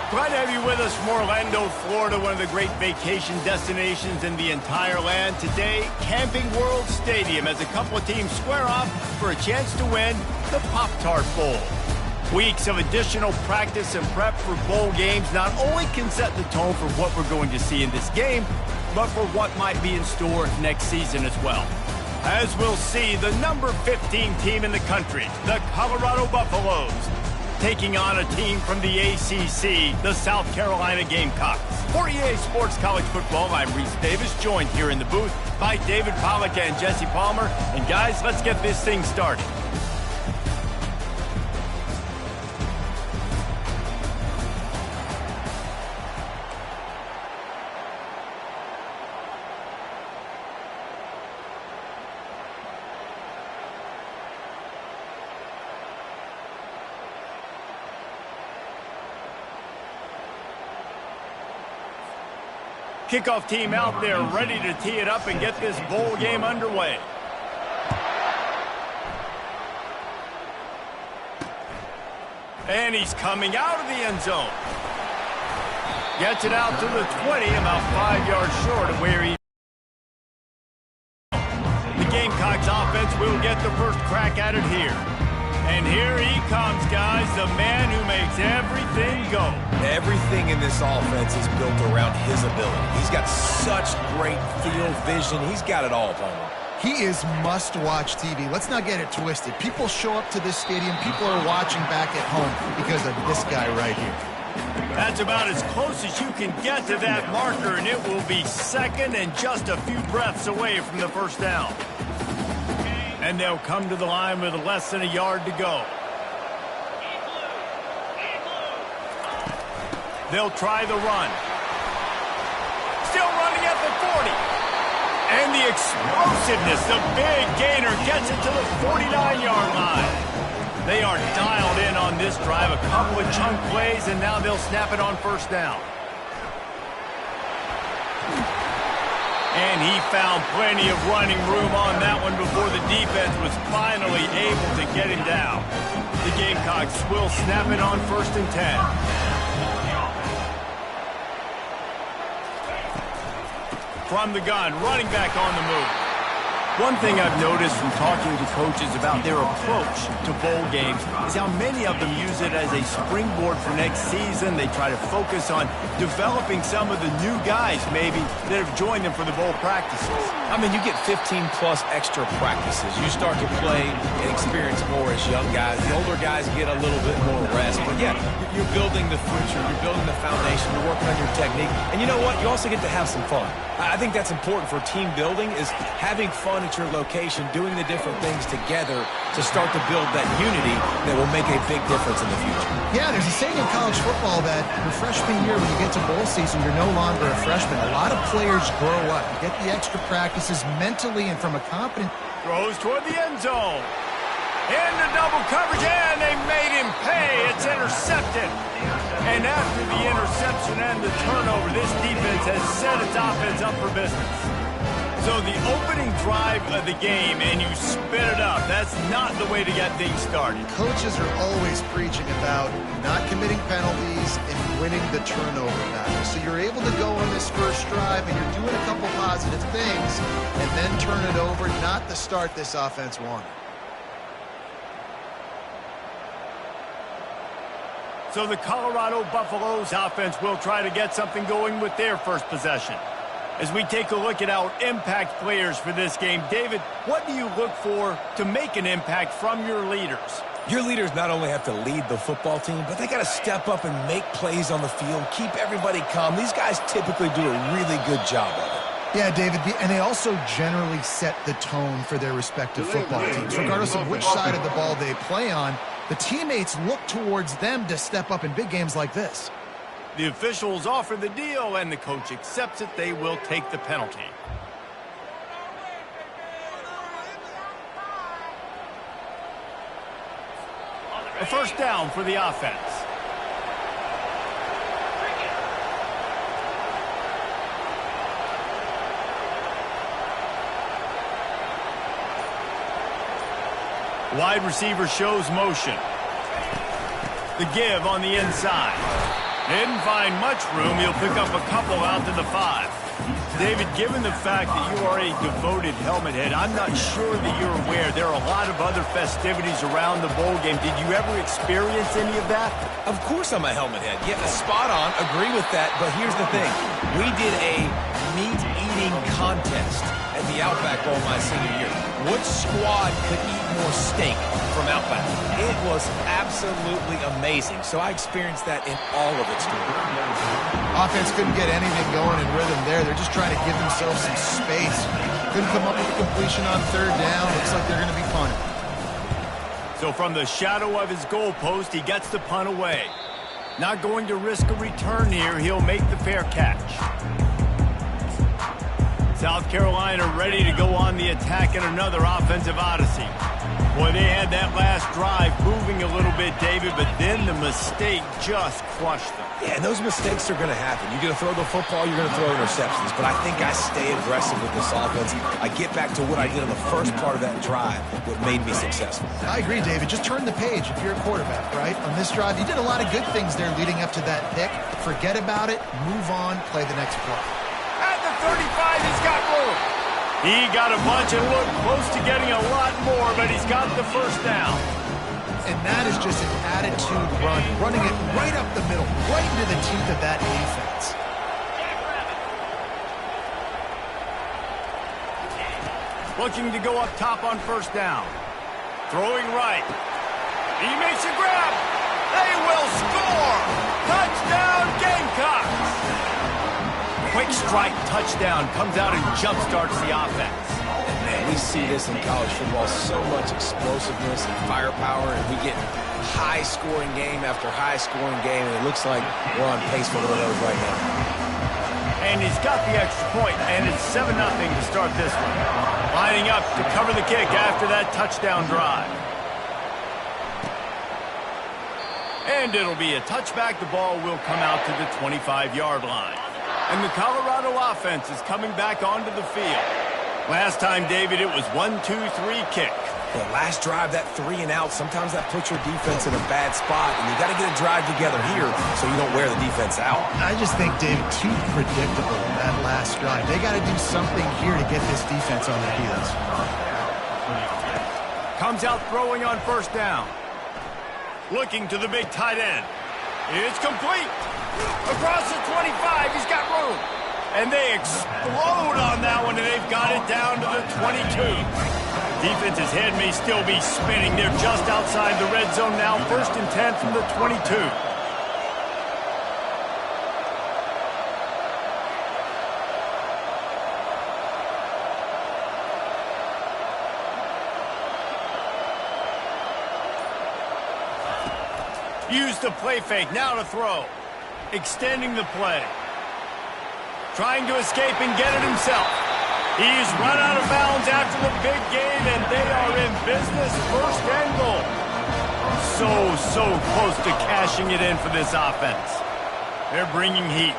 Glad to have you with us from Orlando, Florida, one of the great vacation destinations in the entire land. Today, Camping World Stadium as a couple of teams square off for a chance to win the Pop-Tart Bowl. Weeks of additional practice and prep for bowl games not only can set the tone for what we're going to see in this game, but for what might be in store next season as well. As we'll see, the number 15 team in the country, the Colorado Buffaloes, taking on a team from the ACC, the South Carolina Gamecocks. For EA Sports College Football, I'm Reese Davis, joined here in the booth by David Pollack and Jesse Palmer. And guys, let's get this thing started. Kickoff team out there ready to tee it up and get this bowl game underway. And he's coming out of the end zone. Gets it out to the 20, about 5 yards short of where he... The Gamecocks offense will get the first crack at it here. And here he comes, guys, the man who makes everything go. Everything in this offense is built around his ability. He's got such great field vision. He's got it all, Palmer. He is must-watch TV. Let's not get it twisted. People show up to this stadium. People are watching back at home because of this guy right here. That's about as close as you can get to that marker, and it will be second and just a few breaths away from the first down. And they'll come to the line with less than a yard to go. They'll try the run. Still running at the 40. And the explosiveness, the big gainer gets it to the 49-yard line. They are dialed in on this drive, a couple of chunk plays, and now they'll snap it on first down. And he found plenty of running room on that one before the defense was finally able to get him down. The Gamecocks will snap it on first and 10. From the gun, running back on the move. One thing I've noticed from talking to coaches about their approach to bowl games is how many of them use it as a springboard for next season. They try to focus on developing some of the new guys, maybe, that have joined them for the bowl practices. I mean, you get 15-plus extra practices. You start to play and experience more as young guys. The older guys get a little bit more rest. But, yeah, you're building the future. You're building the foundation. You're working on your technique. And you know what? You also get to have some fun. I think that's important for team building, is having fun at your location, doing the different things together to start to build that unity that will make a big difference in the future. Yeah, there's a saying in college football that your freshman year, when you get to bowl season, you're no longer a freshman. A lot of players grow up. You get the extra practices mentally and from a competent... Throws toward the end zone. Into double coverage, and they made him pay. It's intercepted. And after the interception and the turnover, this defense has set its offense up for business. So the opening drive of the game, and you spit it up. That's not the way to get things started. Coaches are always preaching about not committing penalties and winning the turnover battle. So you're able to go on this first drive, and you're doing a couple positive things, and then turn it over, not the start this offense wanted. So the Colorado Buffaloes offense will try to get something going with their first possession. As we take a look at our impact players for this game, David, what do you look for to make an impact from your leaders? Your leaders not only have to lead the football team, but they got to step up and make plays on the field, keep everybody calm. These guys typically do a really good job of it. Yeah, David, and they also generally set the tone for their respective football teams. Regardless of which side of the ball they play on, the teammates look towards them to step up in big games like this. The officials offer the deal, and the coach accepts it. They will take the penalty. A first down for the offense. Wide receiver shows motion. The give on the inside. Didn't find much room. He'll pick up a couple out to the 5. David, given the fact that you are a devoted helmet head, I'm not sure that you're aware there are a lot of other festivities around the bowl game. Did you ever experience any of that? Of course I'm a helmet head. Yeah, spot on. Agree with that. But here's the thing. We did a meat-eating contest at the Outback Bowl my senior year. Which squad could eat more steak from Outback? It was absolutely amazing. So I experienced that in all of its glory. Offense couldn't get anything going in rhythm there. They're just trying to give themselves some space. Couldn't come up with a completion on 3rd down. Looks like they're going to be punting. So from the shadow of his goalpost, he gets the punt away. Not going to risk a return here. He'll make the fair catch. South Carolina ready to go on the attack in another offensive odyssey. Boy, they had that last drive moving a little bit, David, but then the mistake just crushed them. Yeah, and those mistakes are going to happen. You're going to throw the football, you're going to throw interceptions. But I think I stay aggressive with this offense. I get back to what I did in the first part of that drive, what made me successful. I agree, David. Just turn the page if you're a quarterback, right? On this drive, you did a lot of good things there leading up to that pick. Forget about it, move on, play the next play. At the 35, he's got room. He got a bunch and looked close to getting a lot more, but he's got the first down. And that is just an attitude run, running it right up the middle, right into the teeth of that defense. Looking to go up top on 1st down. Throwing right. He makes a grab. They will score. Touchdown, Gamecocks. Quick strike touchdown comes out and jump-starts the offense. And man, we see this in college football, so much explosiveness and firepower, and we get high-scoring game after high-scoring game, and it looks like we're on pace for one of those right now. And he's got the extra point, and it's 7-0 to start this one. Lining up to cover the kick after that touchdown drive. And it'll be a touchback. The ball will come out to the 25-yard line. And the Colorado offense is coming back onto the field. Last time, David, it was 1-2-3 kick. The last drive, that 3 and out, sometimes that puts your defense in a bad spot, and you got to get a drive together here so you don't wear the defense out. I just think, David, too predictable that last drive. They got to do something here to get this defense on their heels. Comes out throwing on 1st down. Looking to the big tight end. It's complete. Across the 25, he's got room. And they explode on that one, and they've got it down to the 22. Defense's head may still be spinning. They're just outside the red zone now. 1st and 10 from the 22. Use the play fake, now to throw. Extending the play. Trying to escape and get it himself. He's run out of bounds after the big game, and they are in business. 1st and goal. So close to cashing it in for this offense. They're bringing heat.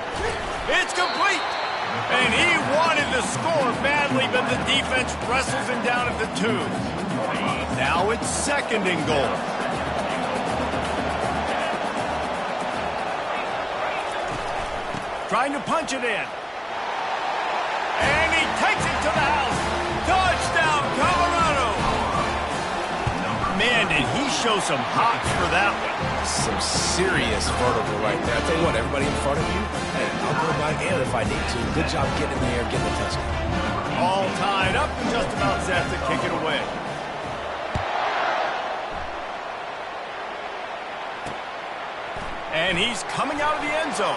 It's complete. And he wanted to score badly, but the defense wrestles him down at the 2. Now it's 2nd and goal. Trying to punch it in. And he takes it to the house. Touchdown, Colorado. Man, did he show some hops for that one. Some serious vertical right there. I tell you what, everybody in front of you, hey, I'll go by hand if I need to. Good job getting in the air, getting the touchdown. All tied up and just about set to kick it away. And he's coming out of the end zone.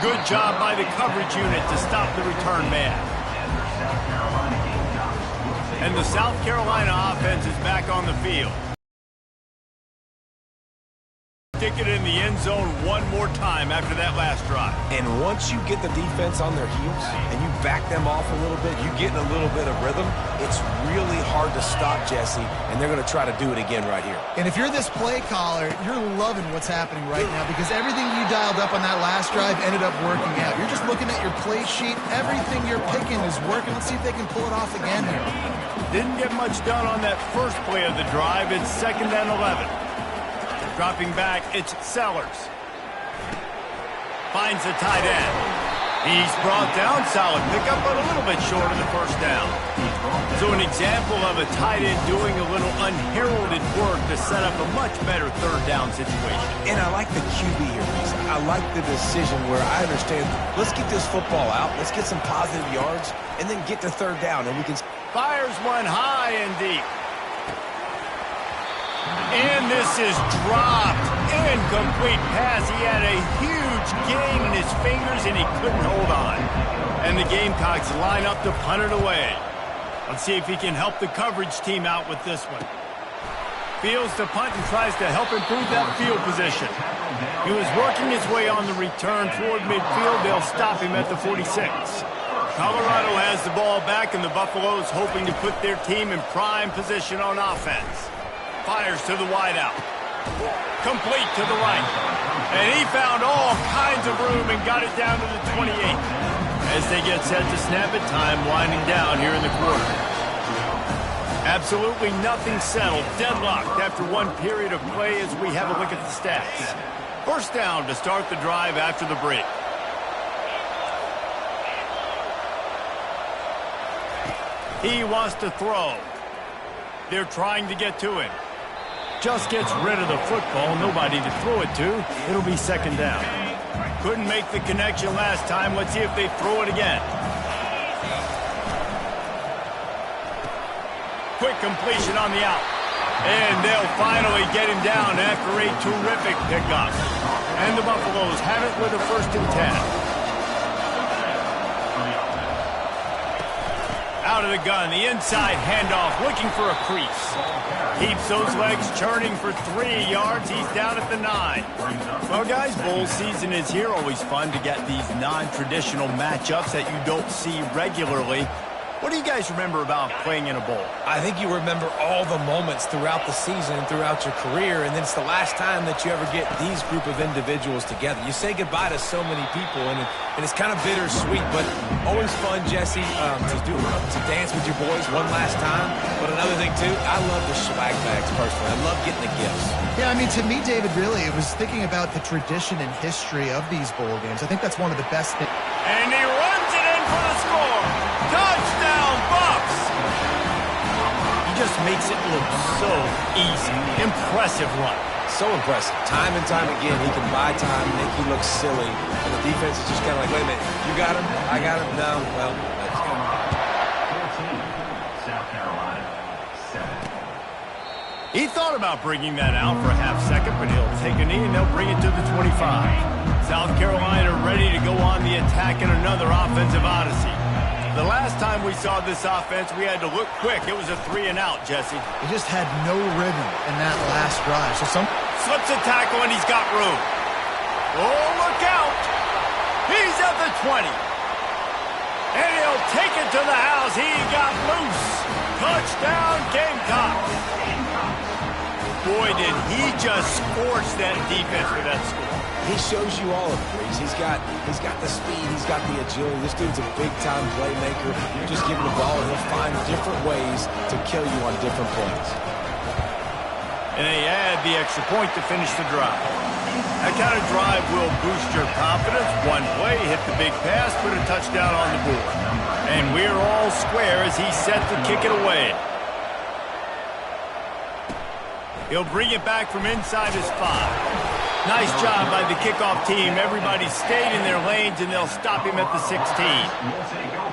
Good job by the coverage unit to stop the return man. And the South Carolina offense is back on the field. Stick it in the end zone one more time after that last drive. And once you get the defense on their heels and you back them off a little bit, you get in a little bit of rhythm, it's really hard to stop, Jesse, and they're going to try to do it again right here. And if you're this play caller, you're loving what's happening right now because everything you dialed up on that last drive ended up working out. You're just looking at your play sheet. Everything you're picking is working. Let's see if they can pull it off again here. Didn't get much done on that first play of the drive. It's 2nd and 11. Dropping back, it's Sellers. finds the tight end. He's brought down, solid pickup, but a little bit short of the first down. So an example of a tight end doing a little unheralded work to set up a much better third down situation. And I like the QB here, Reese. I like the decision where I understand, let's get this football out, let's get some positive yards, and then get to third down, and we can... Fires one high and deep. And this is dropped. Incomplete pass. He had a huge gain in his fingers, and he couldn't hold on. And the Gamecocks line up to punt it away. Let's see if he can help the coverage team out with this one. Fields to punt and tries to help improve that field position. He was working his way on the return toward midfield. They'll stop him at the 46. Colorado has the ball back, and the Buffaloes hoping to put their team in prime position on offense. Fires to the wideout. Complete to the right. And he found all kinds of room and got it down to the 28. As they get set to snap it, time winding down here in the quarter. Absolutely nothing settled. Deadlocked after one period of play as we have a look at the stats. First down to start the drive after the break. He wants to throw. They're trying to get to him. Just gets rid of the football. Nobody to throw it to. It'll be second down. Couldn't make the connection last time. Let's see if they throw it again. Quick completion on the out. And they'll finally get him down after a terrific pickup. And the Buffaloes have it with a 1st and 10. Out of the gun, the inside handoff, looking for a crease. Keeps those legs churning for 3 yards. He's down at the 9. Well, guys, bowl season is here. Always fun to get these non-traditional matchups that you don't see regularly. What do you guys remember about playing in a bowl? I think you remember all the moments throughout the season and throughout your career, and then it's the last time that you ever get these group of individuals together. You say goodbye to so many people, and it's kind of bittersweet, but always fun, Jesse, to dance with your boys one last time. But another thing, too, I love the swag bags, personally. I love getting the gifts. Yeah, I mean, to me, David, really, it was thinking about the tradition and history of these bowl games. I think that's one of the best things. And he runs it in for the score. Touchdown, Bucks! He just makes it look so easy. Impressive run. So impressive. Time and time again, he can buy time, make you look silly. And the defense is just kind of like, wait a minute, you got him? I got him? No. Well, that's good. 14, South Carolina, 7. He thought about bringing that out for a half second, but he'll take a knee and they'll bring it to the 25. South Carolina ready to go on the attack in another offensive odyssey. The last time we saw this offense, we had to look quick. It was a 3 and out, Jesse. He just had no rhythm in that last drive. So Slips a tackle and he's got room. Oh, look out! He's at the 20. And he'll take it to the house. He got loose. Touchdown, Gamecocks. Boy, did he just scorch that defense with that score. He shows you all of it, Reese. He's got the speed, he's got the agility. This dude's a big-time playmaker. You just give him the ball, and he'll find different ways to kill you on different plays. And they add the extra point to finish the drive. That kind of drive will boost your confidence. One play, hit the big pass, put a touchdown on the board. And we're all square as he's set to kick it away. He'll bring it back from inside his 5. Nice job by the kickoff team. Everybody stayed in their lanes, and they'll stop him at the 16.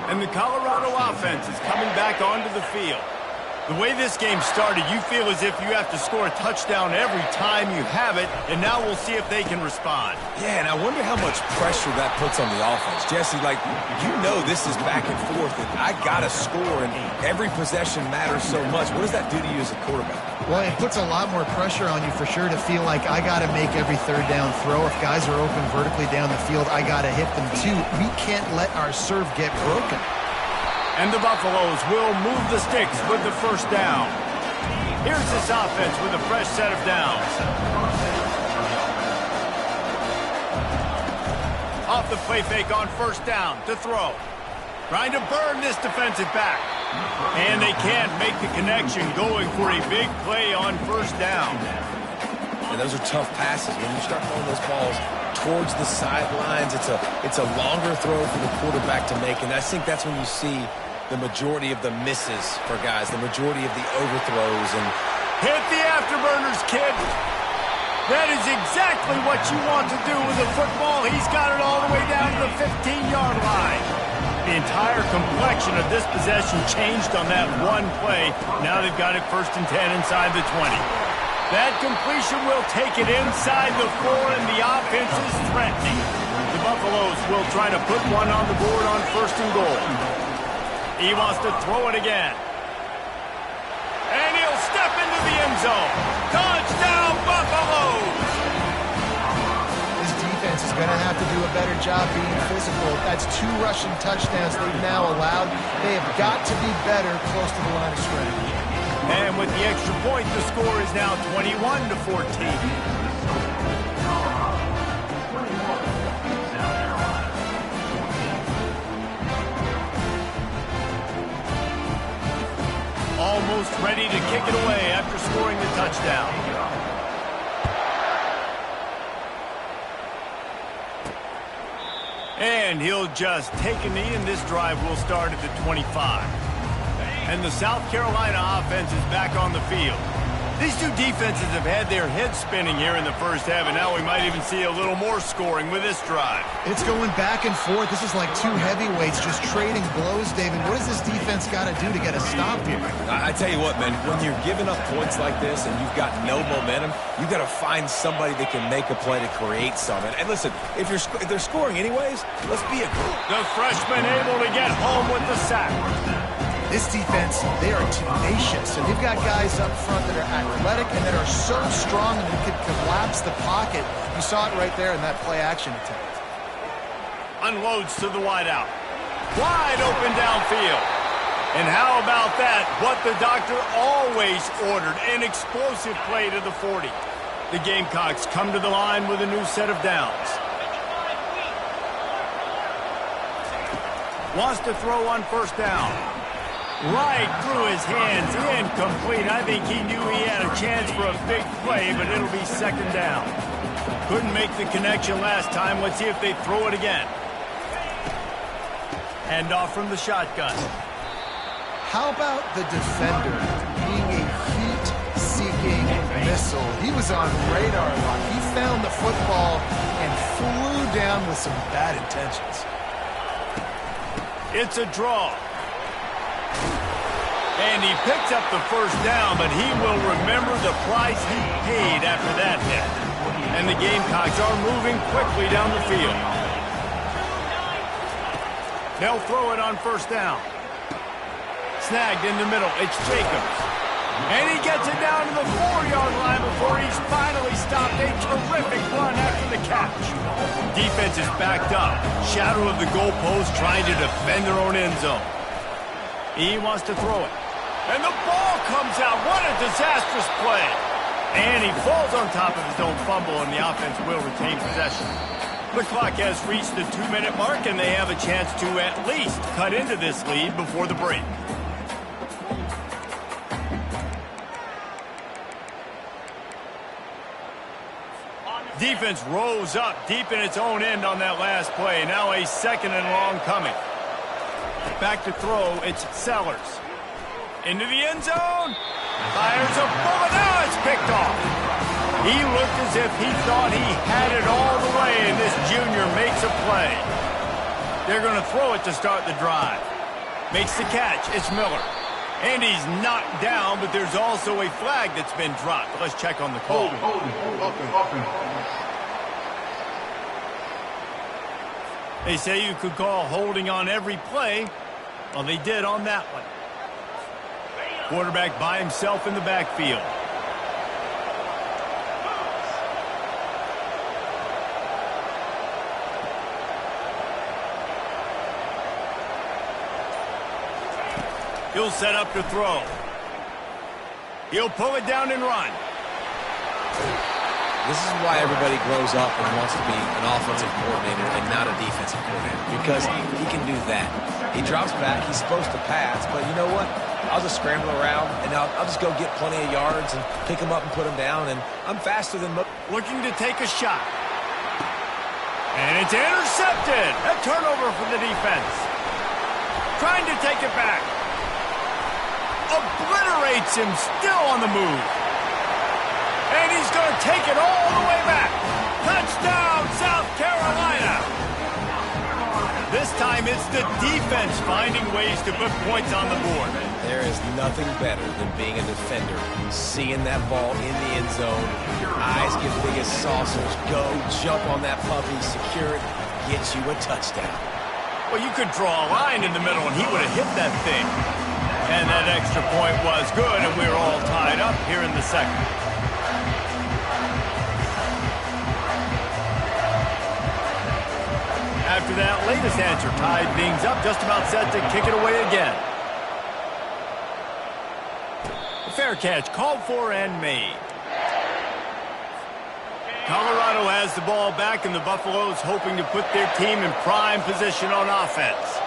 And the Colorado offense is coming back onto the field. The way this game started, you feel as if you have to score a touchdown every time you have it, and now we'll see if they can respond. Yeah, and I wonder how much pressure that puts on the offense. Jesse, this is back and forth, and I got to score, and every possession matters so much. What does that do to you as a quarterback? Well, it puts a lot more pressure on you for sure to feel like I got to make every third down throw. If guys are open vertically down the field, I got to hit them too. We can't let our serve get broken. And the Buffaloes will move the sticks with the first down. Here's this offense with a fresh set of downs. Off the play fake on first down to throw. Trying to burn this defensive back. And they can't make the connection, going for a big play on first down. And those are tough passes. When you start throwing those balls towards the sidelines. It's a longer throw for the quarterback to make, and I think that's when you see the majority of the misses for guys, the majority of the overthrows. And hit the afterburners, kid. That is exactly what you want to do with the football. He's got it all the way down to the 15-yard line. The entire complexion of this possession changed on that one play. Now they've got it 1st and 10 inside the 20. That completion will take it inside the 4, and the offense is threatening. The Buffaloes will try to put one on the board on 1st and goal. He wants to throw it again. And he'll step into the end zone. Touchdown, Buffaloes! This defense is going to have to do a better job being physical. That's 2 rushing touchdowns they've now allowed. They have got to be better close to the line of scrimmage. And with the extra point, the score is now 21-14. Almost ready to kick it away after scoring the touchdown. And he'll just take a knee, and this drive will start at the 25. And the South Carolina offense is back on the field. These two defenses have had their heads spinning here in the first half, and now we might even see a little more scoring with this drive. It's going back and forth. This is like 2 heavyweights just trading blows, David. What does this defense got to do to get a stop here? I tell you what, man, when you're giving up points like this and you've got no momentum, you've got to find somebody that can make a play to create some. And listen, if they're scoring anyways, let's be a group. The freshman able to get home with the sack. This defense, they are tenacious, and they've got guys up front that are athletic and that are so strong and they can collapse the pocket. You saw it right there in that play-action attempt. Unloads to the wideout. Wide open downfield. And how about that? What the doctor always ordered, an explosive play to the 40. The Gamecocks come to the line with a new set of downs. Wants to throw on 1st down. Right through his hands, incomplete. I think he knew he had a chance for a big play, but it'll be 2nd down. Couldn't make the connection last time. Let's see if they throw it again. Handoff from the shotgun. How about the defender being a heat-seeking missile? He was on radar lock. He found the football and flew down with some bad intentions. It's a draw. And he picked up the 1st down, but he will remember the price he paid after that hit. And the Gamecocks are moving quickly down the field. They'll throw it on 1st down. Snagged in the middle. It's Jacobs. And he gets it down to the 4-yard line before he's finally stopped. A terrific run after the catch. Defense is backed up. Shadow of the goalpost trying to defend their own end zone. He wants to throw it. And the ball comes out. What a disastrous play. And he falls on top of his own fumble, and the offense will retain possession. The clock has reached the 2-minute mark, and they have a chance to at least cut into this lead before the break. Defense rose up deep in its own end on that last play. Now a 2nd and long coming. Back to throw, it's Sellers. Into the end zone. Fires a bullet. Now it's picked off. He looked as if he thought he had it all the way, and this junior makes a play. They're going to throw it to start the drive. Makes the catch. It's Miller. And he's knocked down, but there's also a flag that's been dropped. Let's check on the call. They say you could call holding on every play. Well, they did on that one. Quarterback by himself in the backfield. He'll set up to throw. He'll pull it down and run. This is why everybody grows up and wants to be an offensive coordinator and not a defensive coordinator, because he can do that. He drops back. He's supposed to pass, but you know what? I'll just scramble around, and I'll just go get plenty of yards and pick him up and put him down, and I'm faster than most. Looking to take a shot. And it's intercepted. A turnover for the defense. Trying to take it back. Obliterates him, still on the move. And he's going to take it all the way back. Touchdown, South Carolina. This time it's the defense finding ways to put points on the board. There is nothing better than being a defender. Seeing that ball in the end zone, your eyes get big as saucers. Go, jump on that puppy, secure it, gets you a touchdown. Well, you could draw a line in the middle and he would have hit that thing. And that extra point was good, and we're all tied up here in the second. After that latest answer tied things up, just about set to kick it away again. A fair catch called for and made. Colorado has the ball back, and the Buffaloes hoping to put their team in prime position on offense.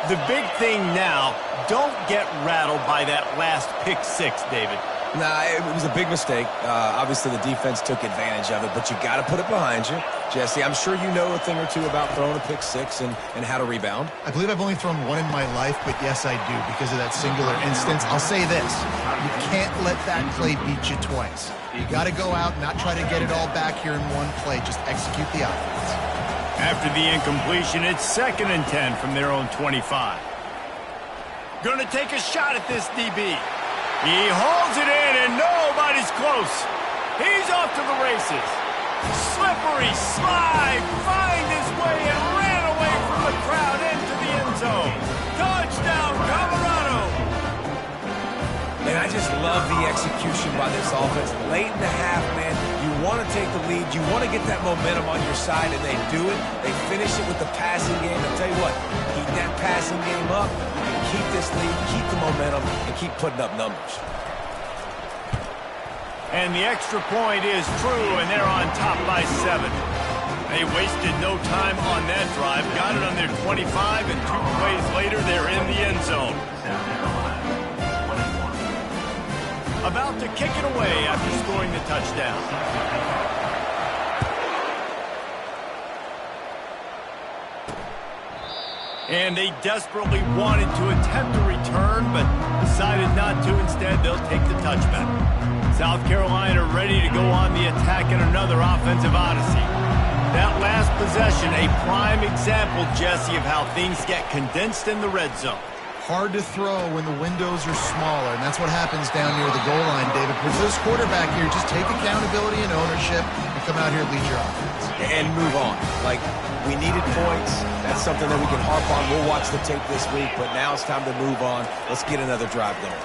The big thing now, don't get rattled by that last pick six, David. Nah, it was a big mistake. Obviously, the defense took advantage of it, but you got to put it behind you. Jesse, I'm sure you know a thing or two about throwing a pick six and how to rebound. I believe I've only thrown one in my life, but yes, I do, because of that singular instance. I'll say this. You can't let that play beat you twice. You got to go out and not try to get it all back here in one play. Just execute the offense. After the incompletion, it's 2nd and 10 from their own 25. Going to take a shot at this DB. He hauls it in, and nobody's close. He's off to the races. Slippery slide, find his way, and ran away from the crowd into the end zone. Touchdown, Colorado! And I just love the execution by this offense. Late in the half, man, you want to take the lead. You want to get that momentum on your side, and they do it. They finish it with the passing game. I'll tell you what, keep that passing game up. You can keep this lead, keep the momentum, and keep putting up numbers. And the extra point is true, and they're on top by 7. They wasted no time on that drive. Got it on their 25, and 2 plays later, they're in the end zone. About to kick it away after scoring the touchdown. And they desperately wanted to attempt a return, but decided not to. Instead, they'll take the touchback. South Carolina ready to go on the attack in another offensive odyssey. That last possession, a prime example, Jesse, of how things get condensed in the red zone. Hard to throw when the windows are smaller, and that's what happens down near the goal line, David. For this quarterback here, just take accountability and ownership and come out here and lead your offense. And move on. Like, we needed points. That's something that we can harp on. We'll watch the tape this week, but now it's time to move on. Let's get another drive going.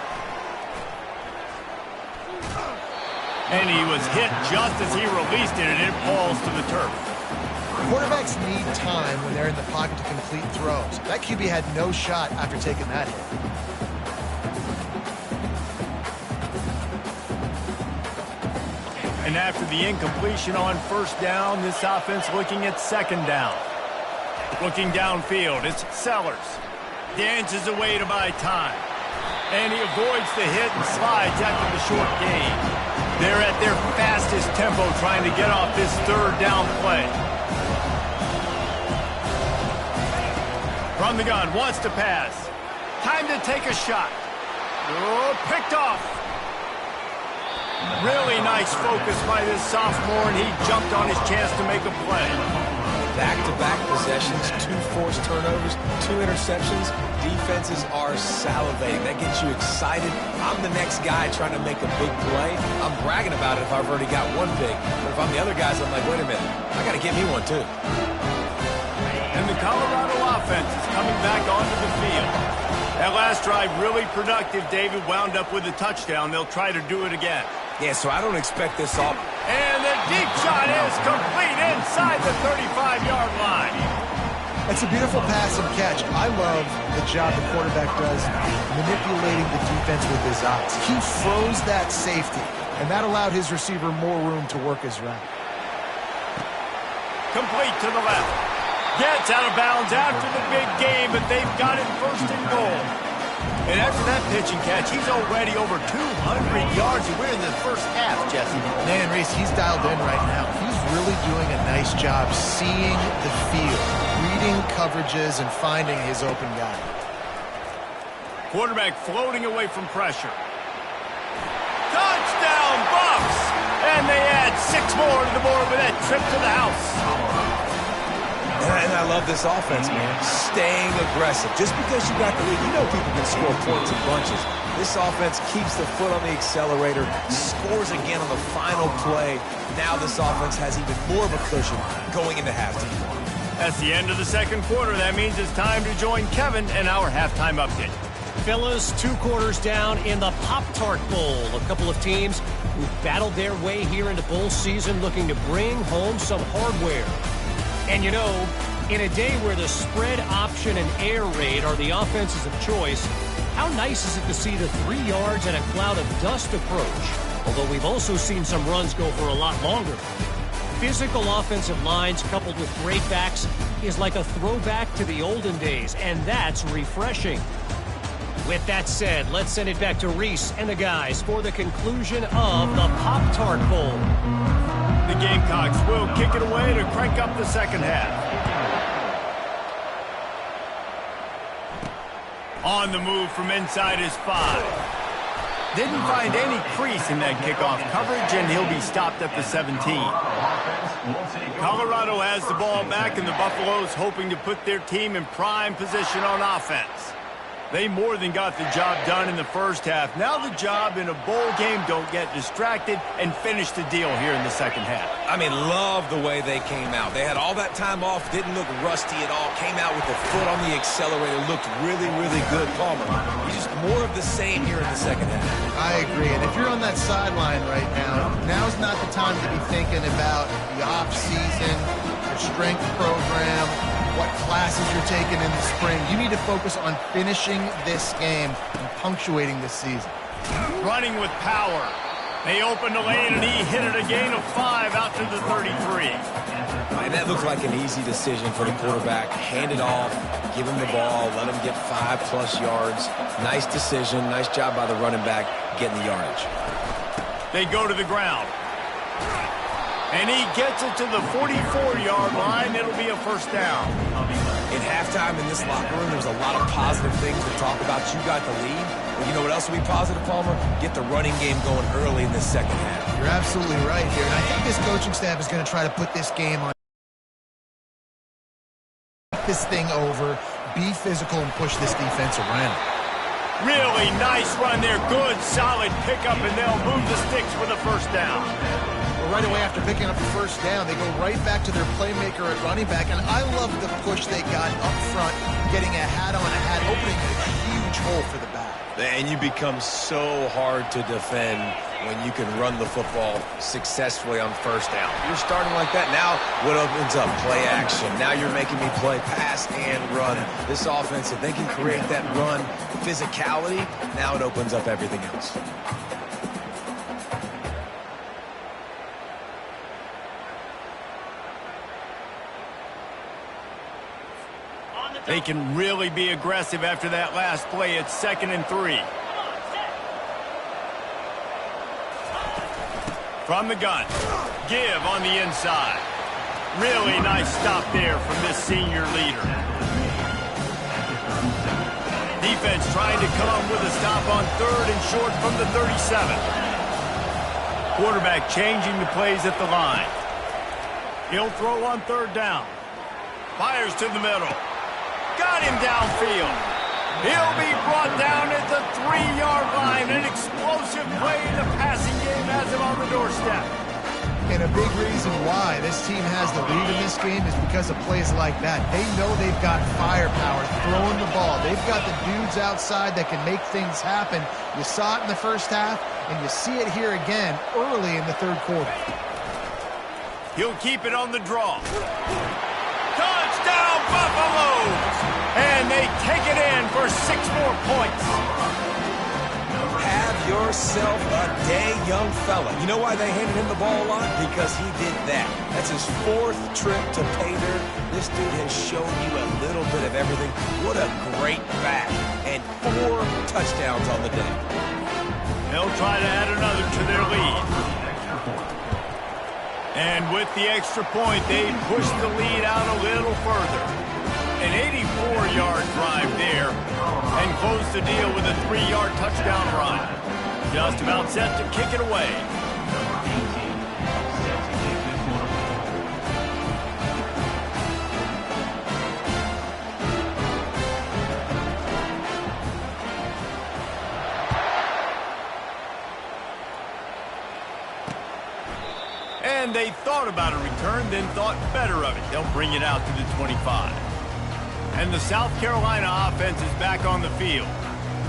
And he was hit just as he released it, and it falls to the turf. Quarterbacks need time when they're in the pocket to complete throws. That QB had no shot after taking that hit. And after the incompletion on 1st down, this offense looking at 2nd down. Looking downfield, it's Sellers. Dances away to buy time. And he avoids the hit and slides after the short gain. They're at their fastest tempo trying to get off this 3rd down play. From the gun, wants to pass. Time to take a shot. Oh, picked off. Really nice focus by this sophomore, and he jumped on his chance to make a play. Back-to-back possessions, 2 forced turnovers, 2 interceptions. Defenses are salivating. That gets you excited. I'm the next guy trying to make a big play. I'm bragging about it if I've already got one big. But if I'm the other guys, I'm like, wait a minute, I got to get me one too. And the Colorado offense is coming back onto the field. That last drive really productive. David wound up with a touchdown. They'll try to do it again. Yeah, so I don't expect this all. And the deep shot is complete inside the 35-yard line. That's a beautiful pass and catch. I love the job the quarterback does manipulating the defense with his eyes. He froze that safety, and that allowed his receiver more room to work his route. Complete to the left. Gets out of bounds after the big game, but they've got it 1st and goal. And after that pitch and catch, he's already over 200 yards, and we're in the 1st half, Jesse. Man, Reese, he's dialed in right now. He's really doing a nice job seeing the field, reading coverages, and finding his open guy. Quarterback floating away from pressure. Touchdown, Bucs! And they add 6 more to the board with that trip to the house. And I love this offense, man. Staying aggressive. Just because you got the lead, you know people can score points in bunches. This offense keeps the foot on the accelerator, scores again on the final play. Now this offense has even more of a cushion going into halftime. That's the end of the second quarter. That means it's time to join Kevin and our halftime update. Fellas, 2 quarters down in the Pop-Tart Bowl. A couple of teams who battled their way here into bowl season looking to bring home some hardware. And you know, in a day where the spread option and air raid are the offenses of choice, how nice is it to see the 3 yards and a cloud of dust approach? Although we've also seen some runs go for a lot longer. Physical offensive lines coupled with great backs is like a throwback to the olden days, and that's refreshing. With that said, let's send it back to Reese and the guys for the conclusion of the Pop-Tart Bowl. The Gamecocks will kick it away to crank up the second half. On the move from inside his 5. Didn't find any crease in that kickoff coverage, and he'll be stopped at the 17. Colorado has the ball back, and the Buffaloes hoping to put their team in prime position on offense. They more than got the job done in the first half. Now the job in a bowl game, don't get distracted, and finish the deal here in the second half. I mean, love the way they came out. They had all that time off, didn't look rusty at all, came out with the foot on the accelerator, looked really, really good. Palmer, he's just more of the same here in the second half. I agree, and if you're on that sideline right now, now's not the time to be thinking about the off-season, your strength program, what classes you're taking in the spring. You need to focus on finishing this game and punctuating this season. Running with power. They opened the lane, and he hit it a gain of 5 out to the 33. And that looked like an easy decision for the quarterback. Hand it off, give him the ball, let him get 5+ yards. Nice decision, nice job by the running back getting the yardage. They go to the ground. And he gets it to the 44-yard line. It'll be a first down. In halftime in this locker room, there's a lot of positive things to talk about. You got the lead. But you know what else will be positive, Palmer? Get the running game going early in the second half. You're absolutely right here. And I think this coaching staff is going to try to put this game on this thing over, be physical, and push this defense around. Really nice run there. Good, solid pickup, and they'll move the sticks for the first down. Right away after picking up the first down, they go right back to their playmaker at running back, and I love the push they got up front, getting a hat on a hat, opening a huge hole for the back. And you become so hard to defend when you can run the football successfully on first down. You're starting like that. Now what opens up? Play action. Now you're making me play pass and run. This offense, if they can create that run physicality, now it opens up everything else. They can really be aggressive after that last play. It's 2nd and 3. From the gun. Give on the inside. Really nice stop there from this senior leader. Defense trying to come with a stop on 3rd and short from the 37. Quarterback changing the plays at the line. He'll throw on 3rd down. Fires to the middle. Got him downfield. He'll be brought down at the 3-yard line. An explosive play in the passing game has him on the doorstep. And a big reason why this team has the lead in this game is because of plays like that. They know they've got firepower throwing the ball. They've got the dudes outside that can make things happen. You saw it in the first half, and you see it here again early in the 3rd quarter. He'll keep it on the draw. Touchdown, Buffaloes! And they take it in for 6 more points. Have yourself a day, young fella. You know why they handed him the ball a lot? Because he did that. That's his 4th trip to pay dirt. This dude has shown you a little bit of everything. What a great back. And 4 touchdowns on the day. They'll try to add another to their lead. And with the extra point, they push the lead out a little further. An 84-yard drive there, and close the deal with a 3-yard touchdown run. Just about set to kick it away. And they thought about a return, then thought better of it. They'll bring it out to the 25. And the South Carolina offense is back on the field.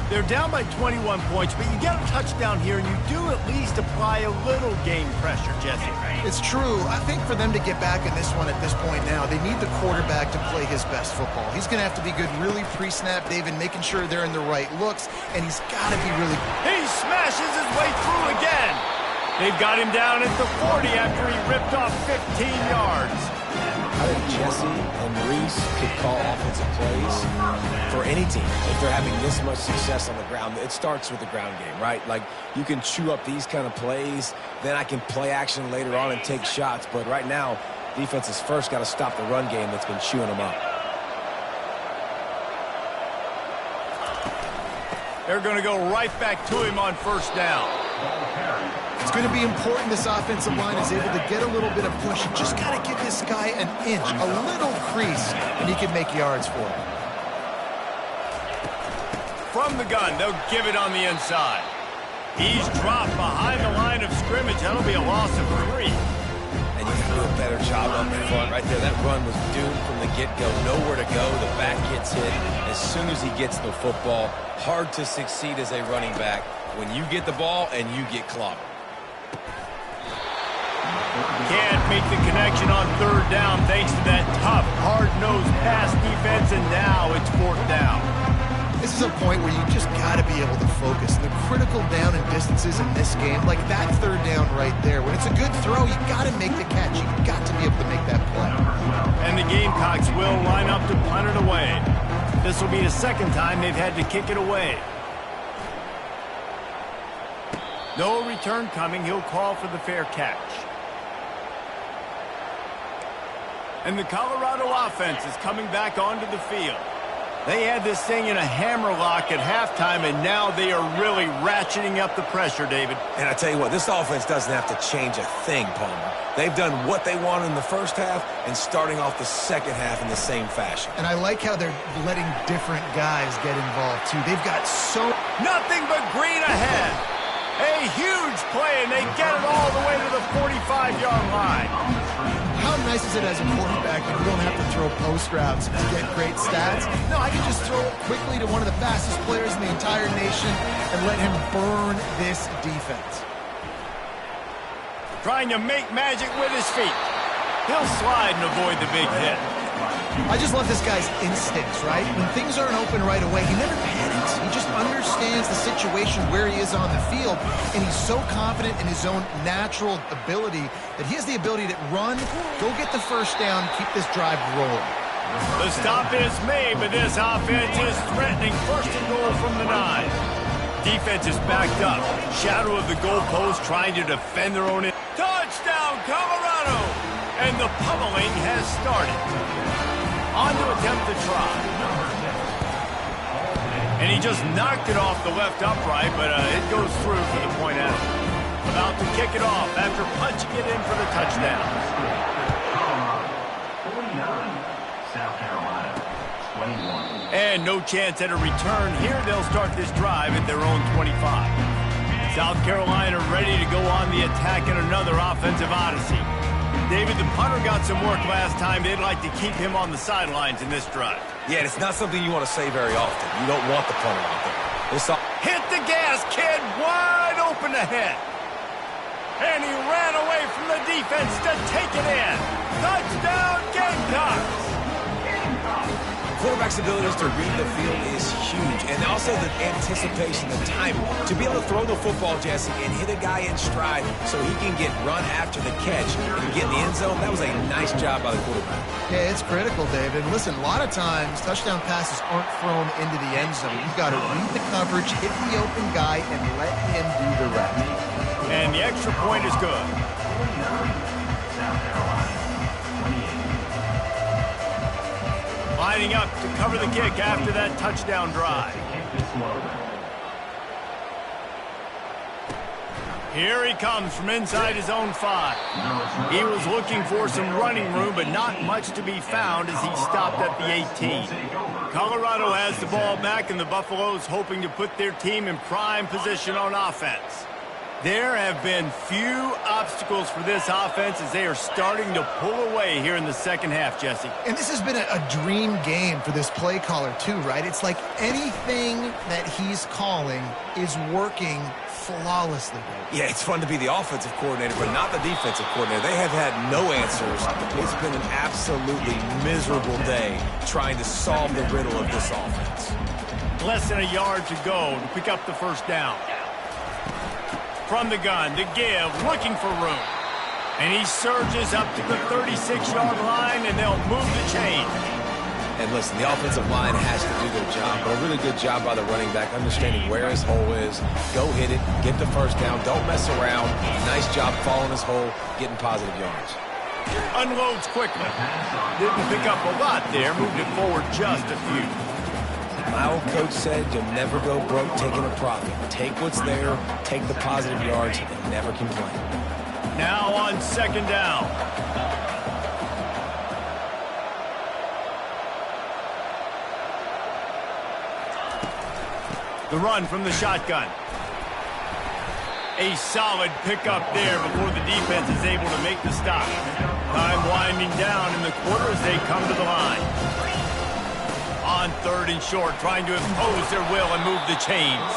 They're down by 21 points, but you get a touchdown here, and you do at least apply a little game pressure, Jesse. It's true. I think for them to get back in this one at this point now, they need the quarterback to play his best football. He's going to have to be good really pre-snap, David, making sure they're in the right looks, and he's got to be really... He smashes his way through again. They've got him down at the 40 after he ripped off 15 yards. I think Jesse and Reese could call offensive plays for any team if they're having this much success on the ground. It starts with the ground game, right? Like, you can chew up these kind of plays, then I can play action later on and take shots. But right now, defense has first got to stop the run game that's been chewing them up. They're going to go right back to him on first down. It's going to be important this offensive line is able to get a little bit of push. You just got to give this guy an inch, a little crease, and he can make yards for him. From the gun, they'll give it on the inside. He's dropped behind the line of scrimmage. That'll be a loss of 3. And you can do a better job up in front right there. That run was doomed from the get-go. Nowhere to go. The back gets hit. As soon as he gets the football, hard to succeed as a running back when you get the ball and you get clobbered. Can't make the connection on third down thanks to that tough, hard-nosed pass defense, and now it's fourth down. This is a point where you just got to be able to focus. And the critical down and distances in this game, like that third down right there, when it's a good throw, you got to make the catch. You got to be able to make that play. And the Gamecocks will line up to punt it away. This will be the second time they've had to kick it away. No return coming. He'll call for the fair catch. And the Colorado offense is coming back onto the field. They had this thing in a hammerlock at halftime, and now they are really ratcheting up the pressure, David. And I tell you what, this offense doesn't have to change a thing, Palmer. They've done what they wanted in the first half and starting off the second half in the same fashion. And I like how they're letting different guys get involved, too. They've got so... Nothing but green ahead. A huge play, and they get it all the way to the 45-yard line. How nice is it as a quarterback that you don't have to throw post routes to get great stats? No, I can just throw it quickly to one of the fastest players in the entire nation and let him burn this defense. Trying to make magic with his feet. He'll slide and avoid the big hit. I just love this guy's instincts, right? When things aren't open right away, he never panics. He just understands the situation where he is on the field, and he's so confident in his own natural ability that he has the ability to run, go get the first down, keep this drive rolling. The stop is made, but this offense is threatening first and goal from the 9. Defense is backed up. Shadow of the goalpost trying to defend their own... Touchdown, Colorado! And the pummeling has started. On to attempt the try. And he just knocked it off the left upright, but it goes through for the point out. About to kick it off after punching it in for the touchdown. 49, South Carolina, 21. And no chance at a return here. They'll start this drive at their own 25. South Carolina ready to go on the attack in another offensive odyssey. David, the punter got some work last time. They'd like to keep him on the sidelines in this drive. Yeah, it's not something you want to say very often. You don't want the punter out there. Hit the gas, kid. Wide open ahead. And he ran away from the defense to take it in. Touchdown, Gamecocks. Quarterback's abilities to read the field is huge, and also the anticipation, the timing. To be able to throw the football, Jesse, and hit a guy in stride so he can get run after the catch and get in the end zone, that was a nice job by the quarterback. Yeah, it's critical, David. Listen, a lot of times, touchdown passes aren't thrown into the end zone. You've got to read the coverage, hit the open guy, and let him do the rest. And the extra point is good. South Carolina, 28. Lining up to cover the kick after that touchdown drive. Here he comes from inside his own 5. He was looking for some running room, but not much to be found as he stopped at the 18. Colorado has the ball back, and the Buffaloes hoping to put their team in prime position on offense. There have been few obstacles for this offense as they are starting to pull away here in the second half, Jesse. And this has been a dream game for this play caller too, right? It's like anything that he's calling is working flawlessly. Yeah, it's fun to be the offensive coordinator, but not the defensive coordinator. They have had no answers. It's been an absolutely miserable day trying to solve the riddle of this offense. Less than a yard to go to pick up the first down. From the gun to give, looking for room. And he surges up to the 36-yard line, and they'll move the chain. And listen, the offensive line has to do their job, but a really good job by the running back, understanding where his hole is. Go hit it, get the first down, don't mess around. Nice job following his hole, getting positive yards. Unloads quickly. Didn't pick up a lot there, moved it forward just a few. My old coach said you'll never go broke taking a profit. Take what's there, take the positive yards, and never complain. Now on second down. The run from the shotgun. A solid pickup there before the defense is able to make the stop. Time winding down in the quarter as they come to the line. On third and short, trying to impose their will and move the chains.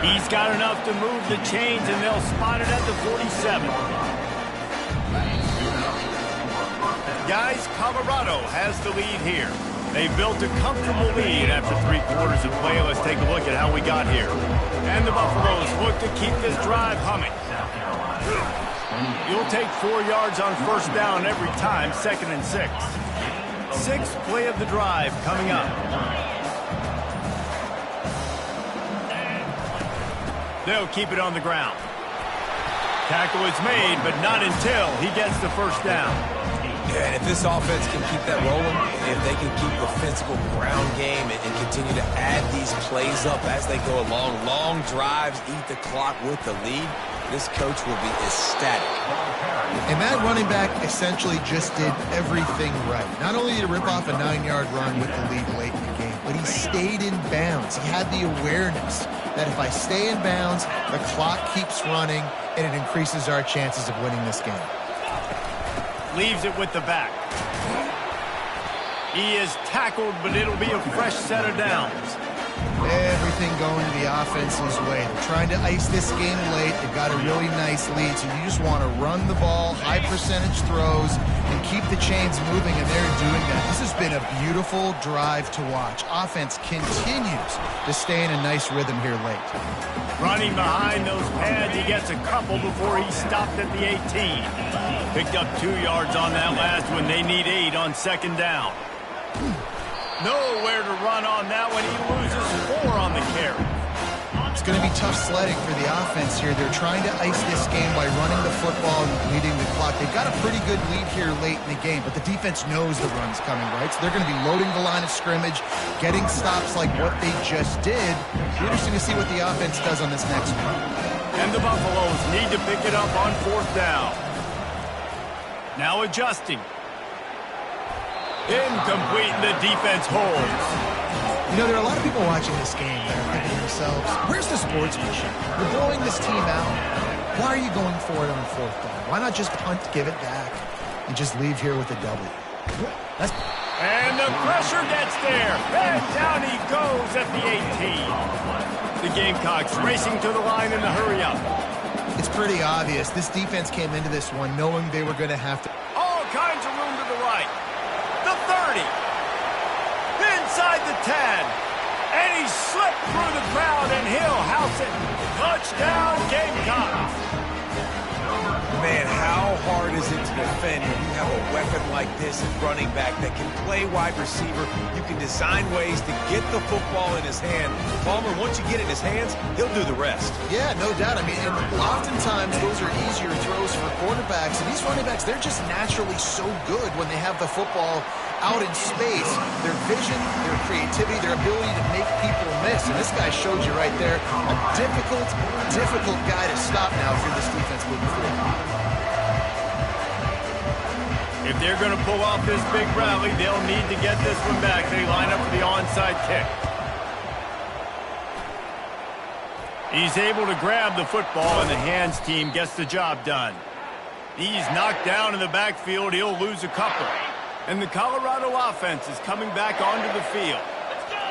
He's got enough to move the chains, and they'll spot it at the 47. Guys, Colorado has the lead here. They built a comfortable lead after 3 quarters of play. Let's take a look at how we got here. And the Buffaloes look to keep this drive humming. You'll take 4 yards on first down every time, 2nd and 6. 6th play of the drive coming up. They'll keep it on the ground. Tackle is made, but not until he gets the first down. Yeah, and if this offense can keep that rolling, if they can keep the physical ground game and continue to add these plays up as they go along, long drives, eat the clock with the lead, this coach will be ecstatic. And that running back essentially just did everything right. Not only did he rip off a 9-yard run with the lead late in the game, but he stayed in bounds. He had the awareness that if I stay in bounds, the clock keeps running, and it increases our chances of winning this game. Leaves it with the back. He is tackled, but it'll be a fresh set of downs. Everything going to the offense's way. They're trying to ice this game late. They've got a really nice lead, so you just want to run the ball, high percentage throws, and keep the chains moving, and they're doing that. This has been a beautiful drive to watch. Offense continues to stay in a nice rhythm here late. Running behind those pads, he gets a couple before he stopped at the 18. Picked up 2 yards on that last one. They need 8 on second down. Nowhere to run on that one. He loses 4 on the carry. It's going to be tough sledding for the offense here. They're trying to ice this game by running the football and leading the clock. They've got a pretty good lead here late in the game, but the defense knows the run's coming, right? So they're going to be loading the line of scrimmage, getting stops like what they just did. It's interesting to see what the offense does on this next one. And the Buffaloes need to pick it up on fourth down. Now adjusting. Incomplete, the defense holds. You know, there are a lot of people watching this game that are thinking to themselves, where's the sportsmanship? You're blowing this team out. Why are you going for it on fourth down? Why not just punt, give it back, and just leave here with a W? And the pressure gets there. And down he goes at the 18. The Gamecocks racing to the line in the hurry-up. It's pretty obvious. This defense came into this one knowing they were going to have to. All kinds of room to the right. The 30. Inside the 10. And he slipped through the crowd, and he'll house it. Touchdown, Gamecocks. Man, how hard is it to defend when you have a weapon like this at running back that can play wide receiver? You can design ways to get the football in his hand. Palmer, once you get it in his hands, he'll do the rest. Yeah, no doubt. I mean, and oftentimes those are easier throws for quarterbacks. And these running backs, they're just naturally so good when they have the football out in space. Their vision, their creativity, their ability to make people miss. And this guy showed you right there a difficult guy to stop now if you're this defense moving forward. If they're going to pull off this big rally, they'll need to get this one back. They line up for the onside kick. He's able to grab the football, and the hands team gets the job done. He's knocked down in the backfield. He'll lose a couple. And the Colorado offense is coming back onto the field.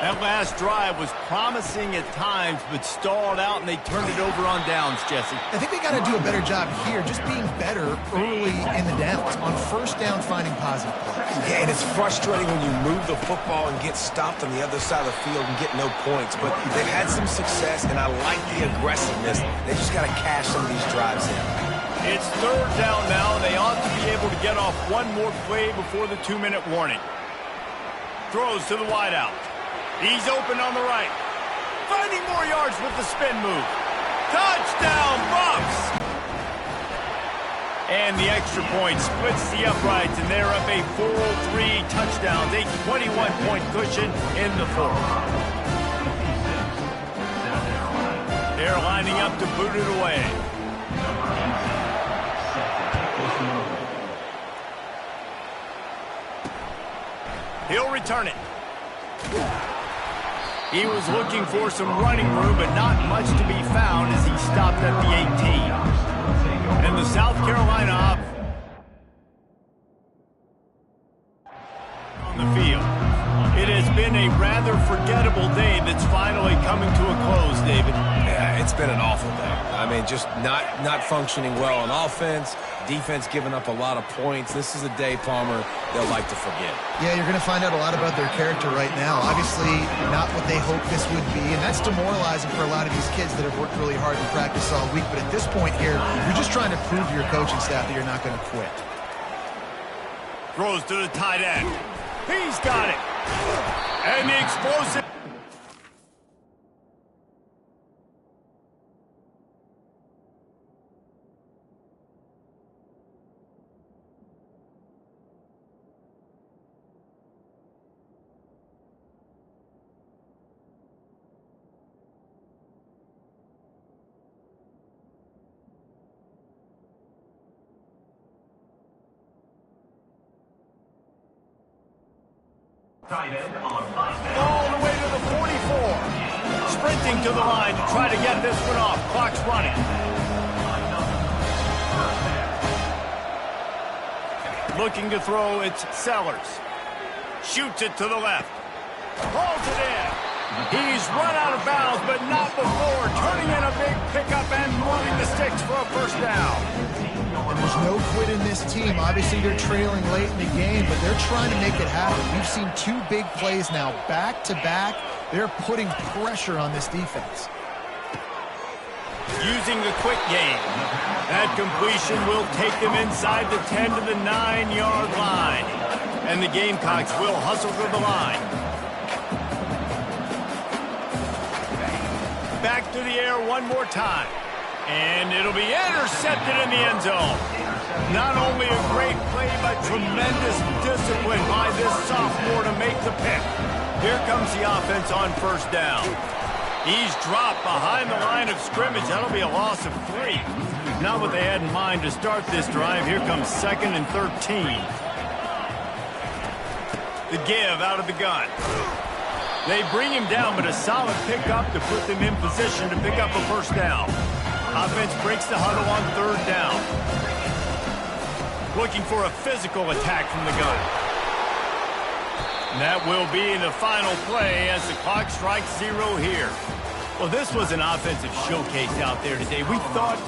That last drive was promising at times, but stalled out, and they turned it over on downs, Jesse. I think they got to do a better job here, just being better early in the downs, on first down finding positive plays. Yeah, and it's frustrating when you move the football and get stopped on the other side of the field and get no points. But they've had some success, and I like the aggressiveness. They just got to cash some of these drives in. It's third down now, and they ought to be able to get off one more play before the 2-minute warning. Throws to the wideout. He's open on the right. Finding more yards with the spin move. Touchdown, Bucs! And the extra point splits the uprights, and they're up a 4-3 touchdowns, a 21-point cushion in the fourth. They're lining up to boot it away. He'll return it. He was looking for some running room, but not much to be found as he stopped at the 18. And the South Carolina on the field. It has been a rather forgettable day that's finally coming to a close, David. Yeah, it's been an awful day. I mean, just not functioning well on offense. Defense giving up a lot of points. This is a day, Palmer, they'll like to forget. Yeah, you're going to find out a lot about their character right now. Obviously, not what they hoped this would be, and that's demoralizing for a lot of these kids that have worked really hard in practice all week. But at this point here, you're just trying to prove to your coaching staff that you're not going to quit. Throws to the tight end. He's got it. And the explosive. All the way to the 44. Sprinting to the line to try to get this one off. Clock's running. Looking to throw, it's Sellers. Shoots it to the left. Hauls it in. He's run out of bounds, but not before. Turning in a big pickup and moving the sticks for a first down. And there's no quit in this team. Obviously, they're trailing late in the game, but they're trying to make it happen. We've seen two big plays now, back-to-back. They're putting pressure on this defense. Using the quick game. That completion will take them inside the 10 to the 9-yard line. And the Gamecocks will hustle to the line. Back to the air one more time. And it'll be intercepted in the end zone. Not only a great play, but tremendous discipline by this sophomore to make the pick. Here comes the offense on first down. He's dropped behind the line of scrimmage. That'll be a loss of 3. Not what they had in mind to start this drive. Here comes 2nd and 13. The give out of the gun. They bring him down, but a solid pickup to put them in position to pick up a first down. Offense breaks the huddle on third down. Looking for a physical attack from the gun. And that will be the final play as the clock strikes 0 here. Well, this was an offensive showcase out there today. We thought